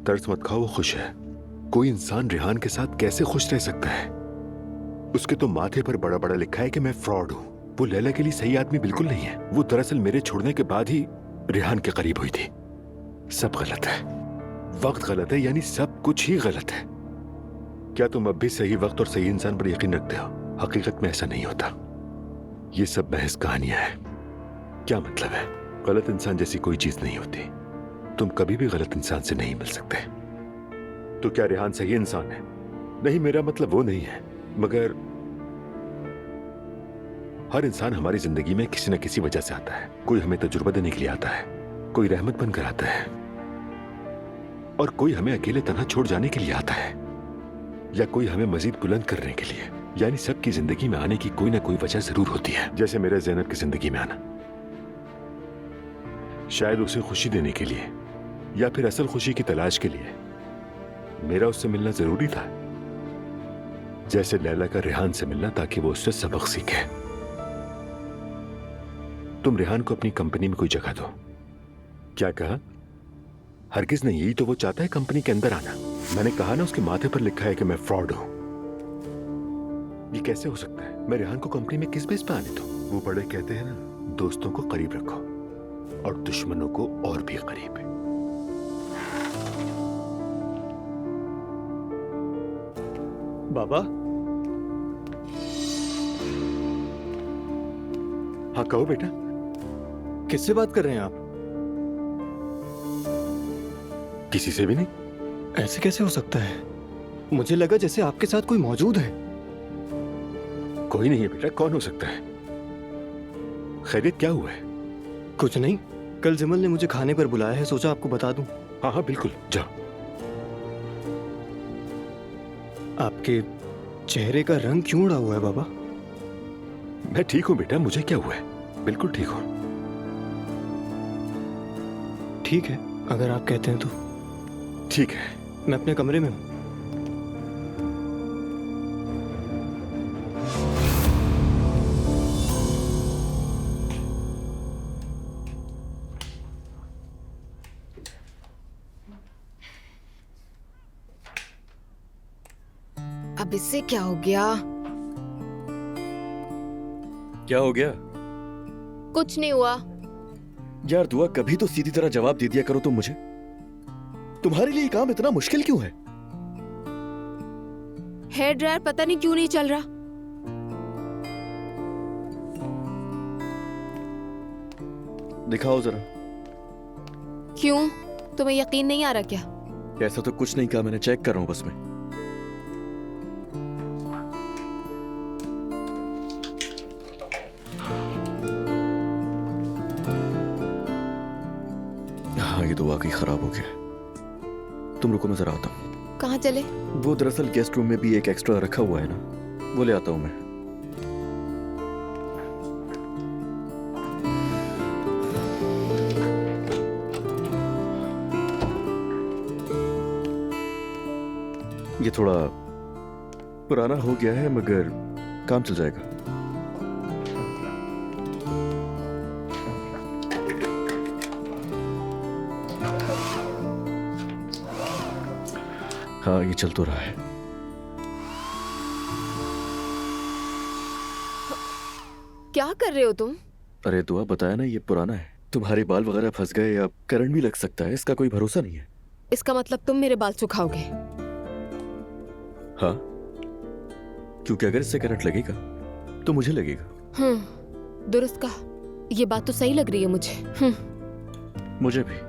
तरस मत खाओ, वो खुश है। कोई इंसान रेहान के साथ कैसे खुश रह सकता है? उसके तो माथे पर बड़ा बड़ा लिखा है कि मैं फ्रॉड हूं। वो लैला के लिए सही आदमी बिल्कुल नहीं है। वो दरअसल मेरे छोड़ने के बाद ही रेहान के करीब हुई थी। सब गलत है, वक्त गलत है, यानी सब कुछ ही गलत है। क्या तुम अब भी सही वक्त और सही इंसान पर यकीन रखते हो? हकीकत में ऐसा नहीं होता। ये सब महज कहानियां हैं। क्या मतलब है? गलत इंसान जैसी कोई चीज नहीं होती। तुम कभी भी गलत इंसान से नहीं मिल सकते। तो क्या रेहान सही इंसान है? नहीं, मेरा मतलब वो नहीं है, मगर हर इंसान हमारी जिंदगी में किसी न किसी वजह से आता है। कोई हमें तजुर्बा देने के लिए आता है, कोई रहमत बनकर आता है, और कोई हमें अकेले तन्हा छोड़ जाने के लिए आता है, या कोई हमें मजीद बुलंद करने के लिए। यानी सबकी जिंदगी में आने की कोई ना कोई वजह जरूर होती है। जैसे मेरे ज़ैनब की जिंदगी में आना, शायद उसे खुशी देने के लिए या फिर असल खुशी की तलाश के लिए। मेरा उससे मिलना जरूरी था, जैसे लैला का रेहान से मिलना, ताकि वो उससे सबक सीखे। तुम रेहान को अपनी कंपनी में कोई जगह दो। क्या कहा? हरगिज नहीं, यही तो वो चाहता है, कंपनी के अंदर आना। मैंने कहा ना, उसके माथे पर लिखा है कि मैं फ्रॉड हूं। ये कैसे हो सकता है? मैं रेहान को कंपनी में किस बेस पे आने दूं? वो बड़े कहते हैं ना, दोस्तों को करीब रखो और दुश्मनों को और भी करीब। बाबा। हाँ कहो बेटा। किससे बात कर रहे हैं आप? किसी से भी नहीं। ऐसे कैसे हो सकता है? मुझे लगा जैसे आपके साथ कोई मौजूद है। कोई नहीं है बेटा, कौन हो सकता है? खैरियत क्या हुआ है? कुछ नहीं, कल जमल ने मुझे खाने पर बुलाया है, सोचा आपको बता दूं। हाँ हाँ बिल्कुल, जाओ। आपके चेहरे का रंग क्यों उड़ा हुआ है बाबा? मैं ठीक हूँ बेटा, मुझे क्या हुआ है? बिल्कुल ठीक हूँ। ठीक है, अगर आप कहते हैं तो। ठीक है। मैं अपने कमरे में हूँ। अब इससे क्या हो गया? क्या हो गया? कुछ नहीं हुआ। यार दुआ, कभी तो सीधी तरह जवाब दे दिया करो तुम मुझे। तुम्हारे लिए ये काम इतना मुश्किल क्यों है? हेयर ड्रायर पता नहीं क्यों नहीं चल रहा। दिखाओ जरा। क्यों, तुम्हें यकीन नहीं आ रहा क्या? ऐसा तो कुछ नहीं कहा, मैंने चेक कर रहा हूं बस मैं। हाँ, ये तो वाकई खराब हो गया। तुम रुको, मैं जरा आता हूँ। कहाँ चले? वो दरअसल गेस्ट रूम में भी एक एक्स्ट्रा रखा हुआ है ना, वो ले आता हूँ मैं। ये थोड़ा पुराना हो गया है मगर काम चल जाएगा। हाँ, ये चल तो रहा है। क्या कर रहे हो तुम? अरे दुआ, बताया ना ये पुराना है। तुम्हारे बाल वगैरह फंस गए या करंट भी लग सकता है, इसका कोई भरोसा नहीं है। इसका मतलब तुम मेरे बाल सुखाओगे? हाँ, क्योंकि अगर इससे करंट लगेगा तो मुझे लगेगा। दुरुस्त कहा। ये बात तो सही लग रही है मुझे। मुझे भी।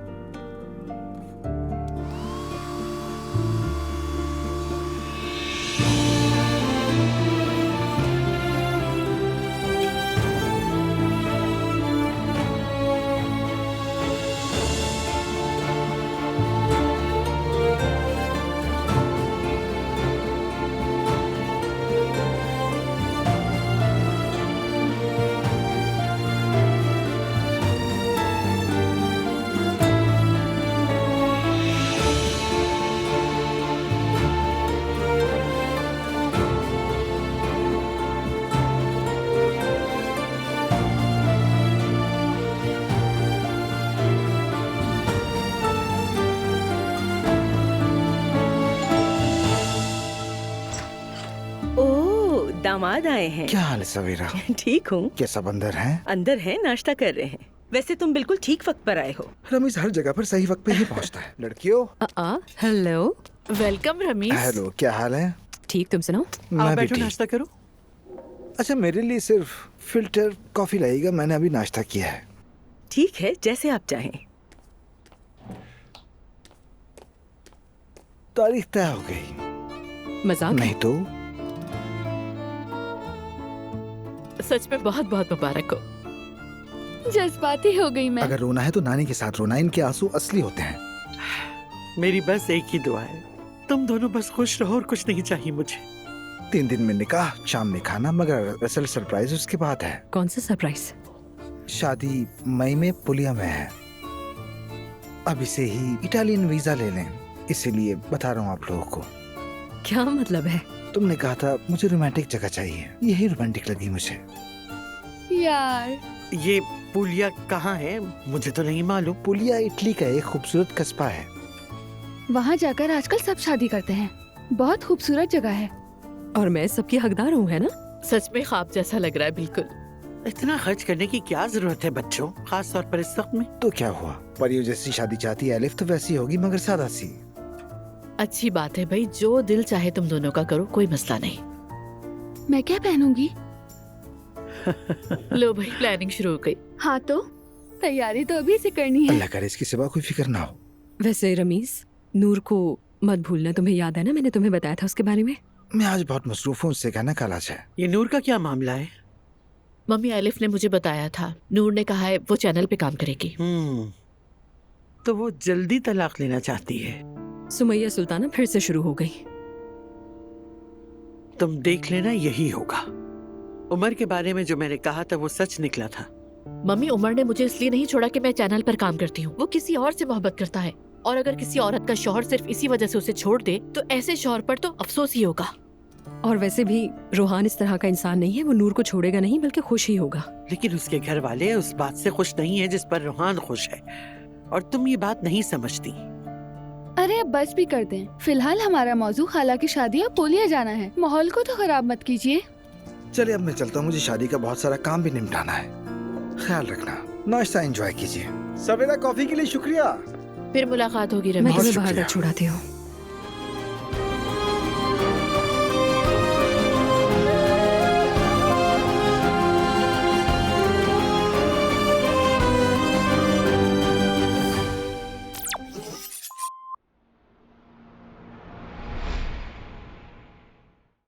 दामाद आए हैं। क्या हाल है सवेरा? ठीक हूँ। क्या सब अंदर हैं? अंदर है, नाश्ता कर रहे हैं। वैसे तुम बिल्कुल ठीक वक्त पर आए हो। रमीज हर जगह पर सही वक्त पे ही पहुंचता है। लड़कियों, हेलो, वेलकम रमीज। हेलो, क्या हाल है? ठीक, तुम सुनाओ। मैं भी बैठो, ठीक। नाश्ता करो। अच्छा, मेरे लिए सिर्फ फिल्टर कॉफी लाइएगा, मैंने अभी नाश्ता किया है। ठीक है, जैसे आप चाहें। तारीख तय हो गई। मजाक नहीं तो सच में बहुत बहुत मुबारक हो। जज्बाती हो गई मैं। अगर रोना है तो नानी के साथ रोना, इनके आंसू असली होते हैं। मेरी बस एक ही दुआ है, तुम दोनों बस खुश रहो और कुछ नहीं चाहिए मुझे। 3 दिन में निकाह, शाम में खाना, मगर असल सरप्राइज उसके बाद है। कौन सा सरप्राइज? शादी मई में पुलिया में है। अभी से ही इटालियन वीजा ले लें, इसीलिए बता रहा हूँ आप लोगों को। क्या मतलब है? तुमने कहा था मुझे रोमांटिक जगह चाहिए, यही रोमांटिक लगी मुझे। यार ये पुलिया कहाँ है? मुझे तो नहीं मालूम। पुलिया इटली का एक खूबसूरत कस्बा है। वहाँ जाकर आजकल सब शादी करते हैं। बहुत खूबसूरत जगह है। और मैं सबकी हकदार हूँ, है ना? सच में ख्वाब जैसा लग रहा है, बिल्कुल। इतना खर्च करने की क्या जरूरत है बच्चों, खास तौर पर इस वक्त में। तो क्या हुआ, परियों जैसी शादी चाहती है एलिफ तो वैसी होगी, मगर सादा सी। अच्छी बात है भाई, जो दिल चाहे तुम दोनों का करो, कोई मसला नहीं। मैं क्या पहनूंगी? लो भाई, प्लानिंग शुरू हो गई। हाँ तो तैयारी तो अभी से करनी है। अल्लाह करे इसकी सिवा कोई फिक्र ना हो। वैसे रमीज, नूर को मत भूलना। तुम्हें याद है ना, मैंने तुम्हें बताया था उसके बारे में। मैं आज बहुत मसरूफ हूँ, उससे कहना कल आ जाए। ये नूर का क्या मामला है? मम्मी एलिफ ने मुझे बताया था, नूर ने कहा है वो चैनल पे काम करेगी। तो वो जल्दी तलाक लेना चाहती है। सुमैया सुल्ताना फिर से शुरू हो गई। तुम देख लेना, यही होगा। उमर के बारे में जो मैंने कहा था वो सच निकला था। मम्मी, उमर ने मुझे इसलिए नहीं छोड़ा कि मैं चैनल पर काम करती हूँ। वो किसी और से मोहब्बत करता है, और अगर किसी औरत का शौहर सिर्फ इसी वजह से उसे छोड़ दे तो ऐसे शौहर पर तो अफसोस ही होगा। और वैसे भी रोहान इस तरह का इंसान नहीं है, वो नूर को छोड़ेगा नहीं बल्कि खुश ही होगा। लेकिन उसके घर वाले उस बात से खुश नहीं है जिस पर रोहान खुश है, और तुम ये बात नहीं समझती। अरे अब बस भी कर दें। फिलहाल हमारा मौजू खाला की शादी और पोलिया जाना है। माहौल को तो खराब मत कीजिए। चलिए अब मैं चलता हूँ, मुझे शादी का बहुत सारा काम भी निपटाना है। ख्याल रखना, नाश्ता एंजॉय कीजिए। सवेरा कॉफी के लिए शुक्रिया। फिर मुलाकात होगी मैं रमेश। तुम्हें शुक्रिया। बाहर तक छुड़ाती हूँ।